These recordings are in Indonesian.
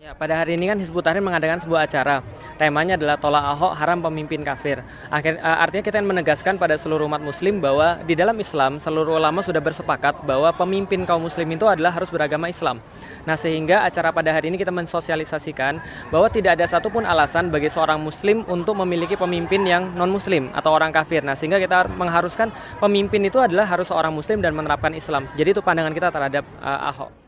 Ya, pada hari ini kan Hizbut Tahrir mengadakan sebuah acara. Temanya adalah tolak Ahok, haram pemimpin kafir. Artinya kita menegaskan pada seluruh umat muslim bahwa di dalam Islam seluruh ulama sudah bersepakat bahwa pemimpin kaum muslim itu adalah harus beragama Islam. Nah, sehingga acara pada hari ini kita mensosialisasikan bahwa tidak ada satupun alasan bagi seorang muslim untuk memiliki pemimpin yang non-muslim atau orang kafir. Nah, sehingga kita mengharuskan pemimpin itu adalah harus seorang muslim dan menerapkan Islam. Jadi itu pandangan kita terhadap Ahok.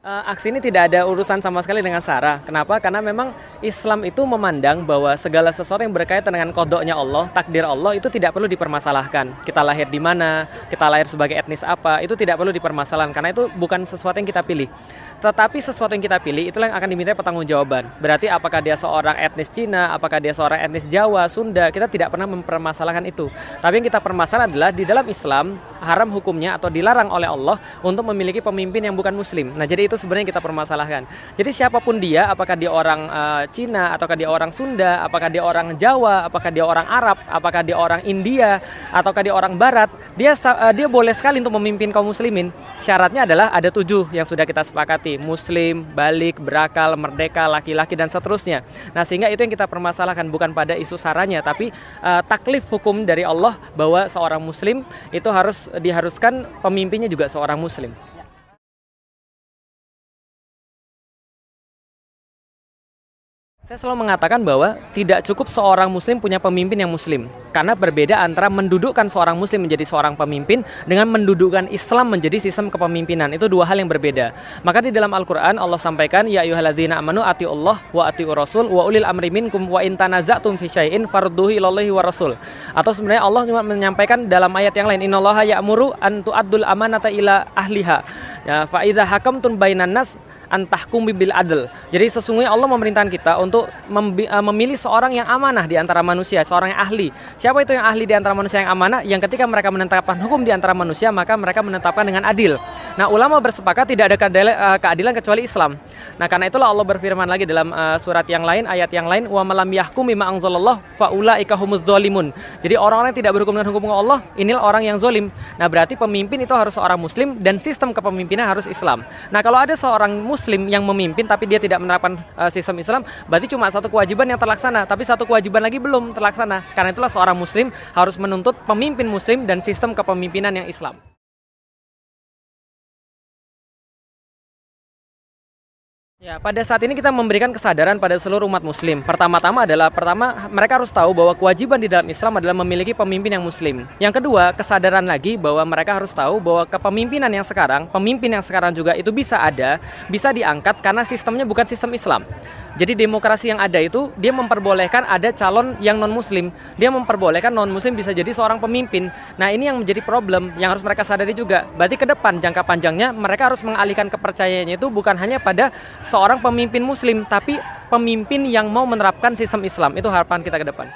Aksi ini tidak ada urusan sama sekali dengan SARA. Kenapa? Karena memang Islam itu memandang bahwa segala sesuatu yang berkaitan dengan kodoknya Allah, takdir Allah itu tidak perlu dipermasalahkan. Kita lahir di mana, kita lahir sebagai etnis apa, itu tidak perlu dipermasalahkan karena itu bukan sesuatu yang kita pilih. Tetapi sesuatu yang kita pilih itulah yang akan dimintai pertanggungjawaban. Berarti apakah dia seorang etnis Cina, apakah dia seorang etnis Jawa, Sunda, kita tidak pernah mempermasalahkan itu. Tapi yang kita permasalahkan adalah di dalam Islam haram hukumnya atau dilarang oleh Allah untuk memiliki pemimpin yang bukan muslim. Nah, jadi itu sebenarnya kita permasalahkan. Jadi siapapun dia, apakah dia orang Cina, ataukah dia orang Sunda, apakah dia orang Jawa, apakah dia orang Arab, apakah dia orang India, ataukah dia orang Barat, dia boleh sekali untuk memimpin kaum muslimin. Syaratnya adalah ada 7 yang sudah kita sepakati. Muslim, balik, berakal, merdeka, laki-laki, dan seterusnya. Nah, sehingga itu yang kita permasalahkan bukan pada isu saranya, tapi taklif hukum dari Allah bahwa seorang muslim itu diharuskan pemimpinnya juga seorang muslim. Saya selalu mengatakan bahwa tidak cukup seorang muslim punya pemimpin yang muslim. Karena berbeda antara mendudukkan seorang muslim menjadi seorang pemimpin dengan mendudukkan Islam menjadi sistem kepemimpinan. Itu dua hal yang berbeda. Maka di dalam Al-Quran Allah sampaikan, Ya ayyuhalladzina amanu atiullah wa atiur rasul wa ulil amri minkum wa in tanaza'tum fi syai'in farudduhu ilallahi wa rasul. Atau sebenarnya Allah cuma menyampaikan dalam ayat yang lain, Innallaha ya'muru an tu'addul amanata ila ahliha. Ya, fa idza hakamtum bainan nas antahkum bil adl. Jadi sesungguhnya Allah memerintahkan kita untuk memilih seorang yang amanah di antara manusia, seorang yang ahli. Siapa itu yang ahli di antara manusia yang amanah? Yang ketika mereka menetapkan hukum di antara manusia, maka mereka menetapkan dengan adil. Nah, ulama bersepakat tidak ada keadilan kecuali Islam. Nah, karena itulah Allah berfirman lagi dalam surat yang lain, ayat yang lain, wa malam yahkum bima anzalallah faulaika humuz zalimun. Jadi orang-orang yang tidak berhukum dengan hukum Allah, inilah orang yang zalim. Nah, berarti pemimpin itu harus seorang muslim dan sistem kepemimpinan harus Islam. Nah, kalau ada seorang muslim yang memimpin tapi dia tidak menerapkan sistem Islam, berarti cuma satu kewajiban yang terlaksana, tapi satu kewajiban lagi belum terlaksana. Karena itulah seorang muslim harus menuntut pemimpin muslim dan sistem kepemimpinan yang Islam. Ya, pada saat ini kita memberikan kesadaran pada seluruh umat muslim. Pertama mereka harus tahu bahwa kewajiban di dalam Islam adalah memiliki pemimpin yang muslim. Yang kedua, kesadaran lagi bahwa mereka harus tahu bahwa kepemimpinan yang sekarang, pemimpin yang sekarang juga itu bisa diangkat karena sistemnya bukan sistem Islam. Jadi demokrasi yang ada itu dia memperbolehkan ada calon yang non muslim, dia memperbolehkan non muslim bisa jadi seorang pemimpin. Nah, ini yang menjadi problem yang harus mereka sadari juga. Berarti ke depan jangka panjangnya mereka harus mengalihkan kepercayaannya itu bukan hanya pada seorang pemimpin muslim, tapi pemimpin yang mau menerapkan sistem Islam. Itu harapan kita ke depan.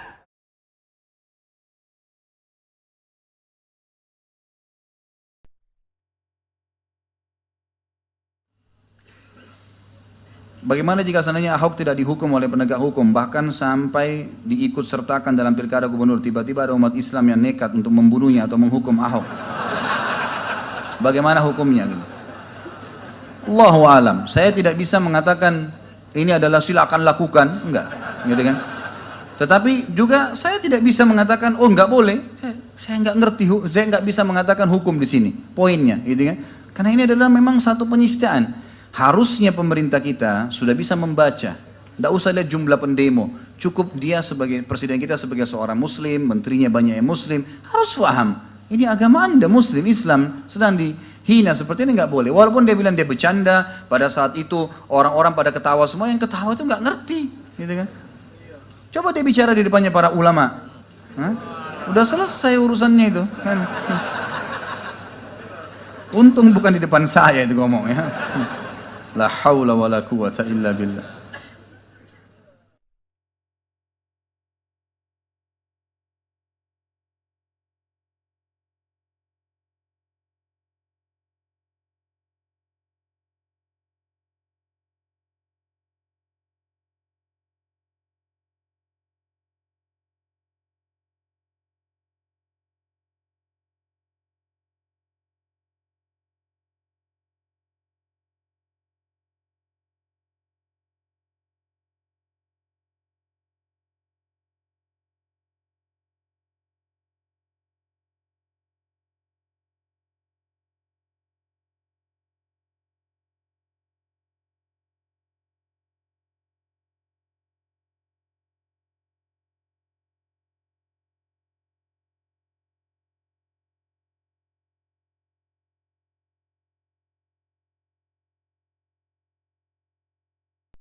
Bagaimana jika seandainya Ahok tidak dihukum oleh penegak hukum, bahkan sampai diikut sertakan dalam pilkada gubernur, tiba-tiba ada umat Islam yang nekat untuk membunuhnya atau menghukum Ahok? Bagaimana hukumnya? Allahu alam. Saya tidak bisa mengatakan ini adalah silakan lakukan, enggak, gitu kan? Tetapi juga saya tidak bisa mengatakan oh enggak boleh. Saya enggak ngerti, saya enggak bisa mengatakan hukum di sini. Poinnya, gitu kan? Karena ini adalah memang satu penistaan. Harusnya pemerintah kita sudah bisa membaca. Tidak usah lihat jumlah pendemo. Cukup dia sebagai presiden kita sebagai seorang muslim, menterinya banyak yang muslim. Harus paham. Ini agama Anda muslim, Islam sedang dihina seperti ini nggak boleh. Walaupun dia bilang dia bercanda, pada saat itu orang-orang pada ketawa semua, yang ketawa itu nggak ngerti. Gitu kan? Coba dia bicara di depannya para ulama. Hah? Udah selesai urusannya itu. Kan? Untung bukan di depan saya itu ngomong ya. La haula wa la quwata illa billah.